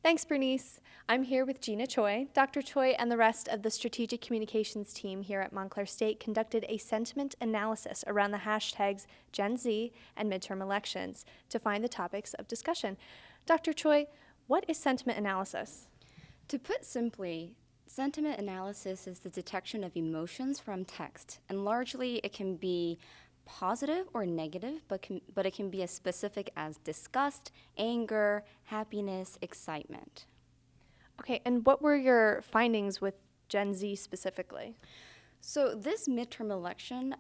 Thanks, Bernice. I'm here with Gina Choi. Dr. Choi and the rest of the Strategic Communications team here at Montclair State conducted a sentiment analysis around the hashtags Gen Z and midterm elections to find the topics of discussion. Dr. Choi, what is sentiment analysis? To put simply, sentiment analysis is the detection of emotions from text, and largely it can be positive or negative, but it can be as specific as disgust, anger, happiness, excitement. Okay, and what were your findings with Gen Z specifically? So this midterm election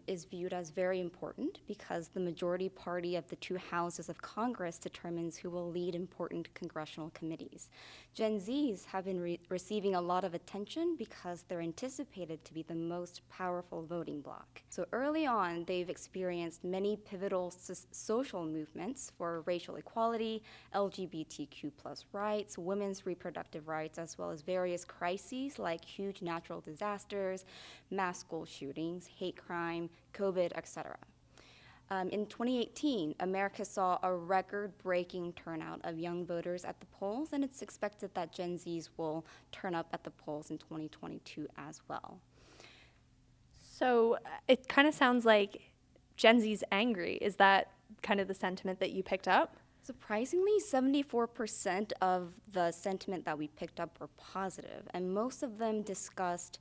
is viewed as very important because the majority party of the two houses of Congress determines who will lead important congressional committees. Gen Zs have been receiving a lot of attention because they're anticipated to be the most powerful voting bloc. So early on, they've experienced many pivotal social movements for racial equality, LGBTQ+ rights, women's reproductive rights, as well as various crises like huge natural disasters, mass school shootings, hate crime, COVID, etc. In 2018, America saw a record-breaking turnout of young voters at the polls, and it's expected that Gen Zs will turn up at the polls in 2022 as well. So it kind of sounds like Gen Z's angry. Is that kind of the sentiment that you picked up? Surprisingly, 74% of the sentiment that we picked up were positive, and most of them discussed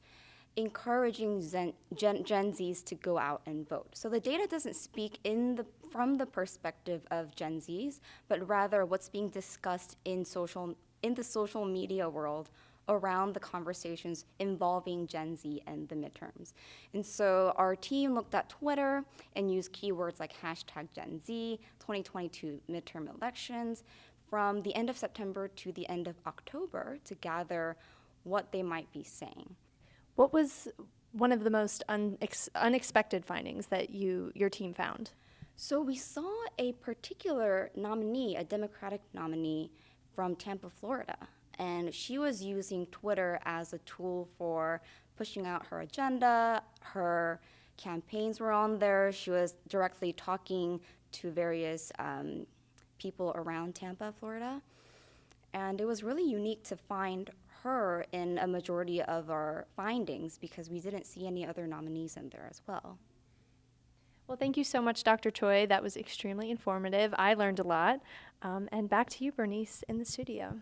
encouraging Gen Zs to go out and vote. So the data doesn't speak from the perspective of Gen Zs, but rather what's being discussed in the social media world around the conversations involving Gen Z and the midterms. And so our team looked at Twitter and used keywords like hashtag Gen Z, 2022 midterm elections, from the end of September to the end of October to gather what they might be saying. What was one of the most unexpected findings that your team found? So we saw a particular nominee, a Democratic nominee from Tampa, Florida, and she was using Twitter as a tool for pushing out her agenda. Her campaigns were on there. She was directly talking to various people around Tampa, Florida, and it was really unique to find her in a majority of our findings because we didn't see any other nominees in there as well. Well, thank you so much, Dr. Choi. That was extremely informative. I learned a lot. And back to you, Bernice, in the studio.